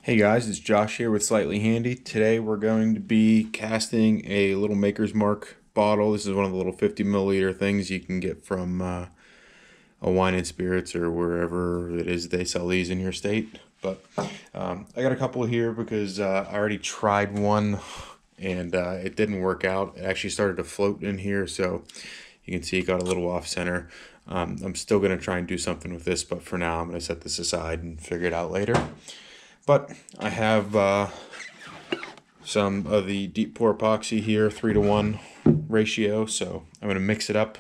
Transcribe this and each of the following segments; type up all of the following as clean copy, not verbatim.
Hey guys, it's Josh here with Slightly Handy. Today we're going to be casting a little Maker's Mark bottle. This is one of the little 50 milliliter things you can get from a wine and spirits or wherever it is they sell these in your state. But I got a couple here because I already tried one and it didn't work out. It actually started to float in here, so you can see it got a little off center. I'm still going to try and do something with this, but for now I'm going to set this aside and figure it out later. But I have some of the deep pour epoxy here, 3-to-1 ratio. So I'm going to mix it up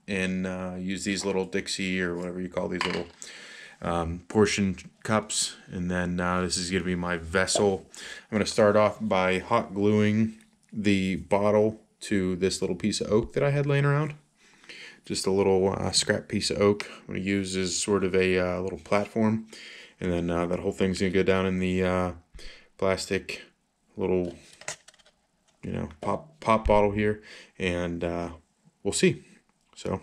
and use these little Dixie or whatever you call these little portion cups. And then this is going to be my vessel. I'm going to start off by hot gluing the bottle to this little piece of oak that I had laying around. Just a little scrap piece of oak. I'm going to use as sort of a little platform. And then that whole thing's going to go down in the plastic little, pop bottle here. And we'll see. So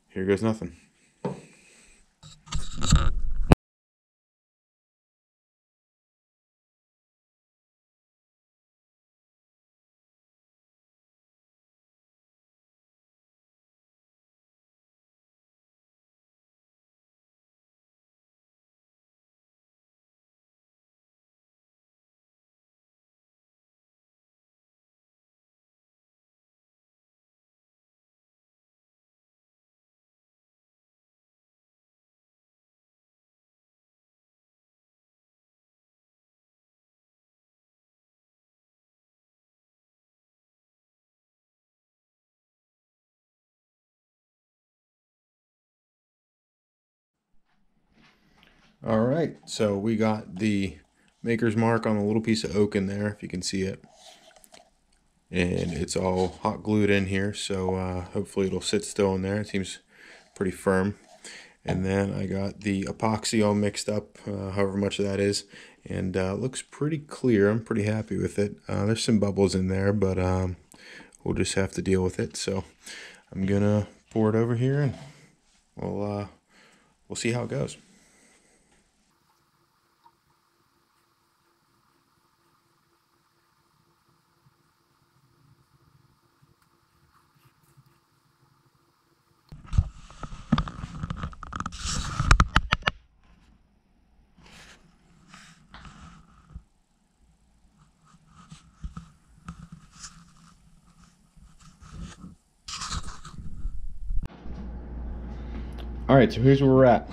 here goes nothing. All right, so we got the Maker's Mark on a little piece of oak in there, if you can see it. And it's all hot glued in here, so hopefully it'll sit still in there. It seems pretty firm. And then I got the epoxy all mixed up, however much of that is, and looks pretty clear. I'm pretty happy with it. There's some bubbles in there, but we'll just have to deal with it. So I'm gonna pour it over here, and we'll see how it goes. Alright, so here's where we're at.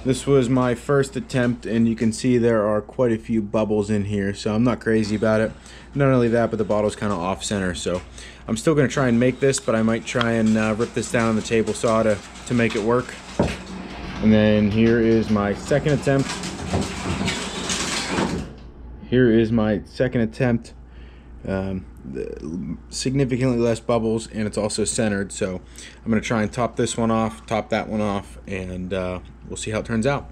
This was my first attempt, and you can see there are quite a few bubbles in here, so I'm not crazy about it. Not only that, but the bottle's kind of off center, so I'm still going to try and make this, but I might try and rip this down on the table saw to make it work. And then here is my second attempt. Significantly less bubbles, and it's also centered, so I'm going to try and top this one off, top that one off, and we'll see how it turns out.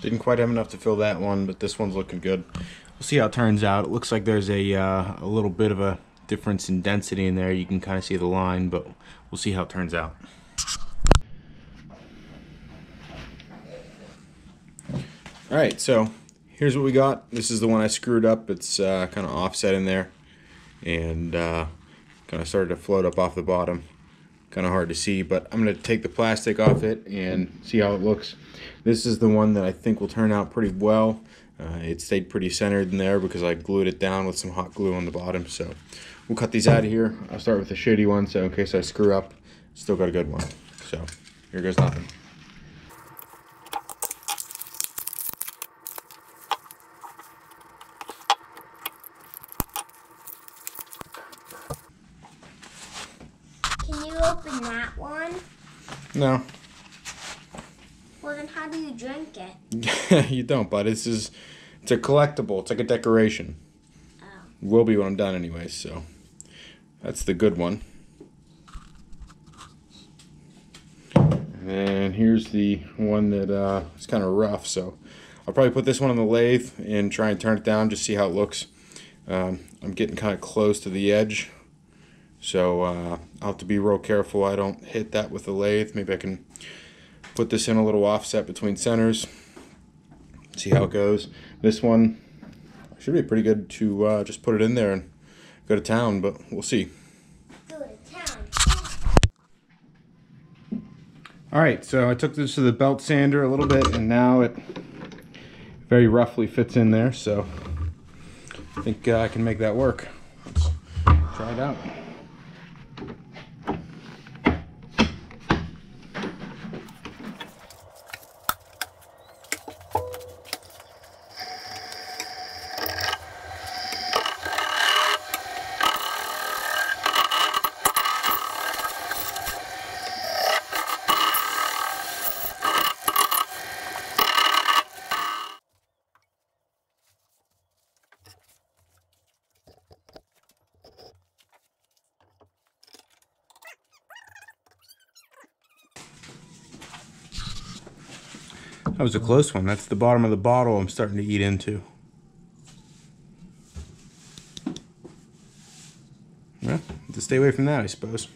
Didn't quite have enough to fill that one, but this one's looking good. We'll see how it turns out. It looks like there's a little bit of a difference in density in there. You can kind of see the line, but we'll see how it turns out. Alright, so here's what we got. This is the one I screwed up. It's kind of offset in there, and kind of started to float up off the bottom. Kind of hard to see, but I'm going to take the plastic off it and see how it looks. This is the one that I think will turn out pretty well. It stayed pretty centered in there because I glued it down with some hot glue on the bottom. So we'll cut these out of here. I'll start with the shitty one, so in case I screw up, still got a good one. So here goes nothing. open that one? No. Well, then how do you drink it? You don't, but it's a collectible. It's like a decoration. Oh. It will be when I'm done anyways, so that's the good one. And here's the one that is kind of rough, so I'll probably put this one on the lathe and try and turn it down, just see how it looks. I'm getting kind of close to the edge, so I'll have to be real careful I don't hit that with the lathe. Maybe I can put this in a little offset between centers, see how it goes. This one should be pretty good to just put it in there and go to town, but we'll see. Alright, so I took this to the belt sander a little bit, and now it very roughly fits in there, so I think I can make that work. Let's try it out. That was a close one. That's the bottom of the bottle I'm starting to eat into. Well, have to stay away from that, I suppose.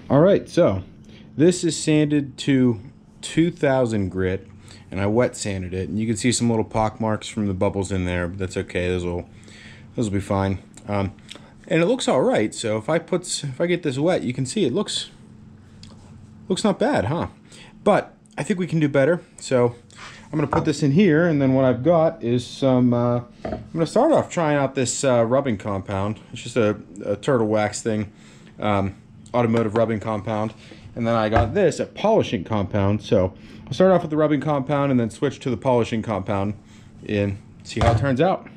Alright, so this is sanded to 2000 grit, and I wet sanded it, and you can see some little pock marks from the bubbles in there, but that's okay. Those will be fine. And it looks all right. So if I get this wet, you can see it looks not bad, huh? But I think we can do better. So I'm gonna put this in here, and then what I've got is some. I'm gonna start off trying out this rubbing compound. It's just a turtle wax thing, automotive rubbing compound. And then I got this, a polishing compound. So I'll start off with the rubbing compound and then switch to the polishing compound and see how it turns out.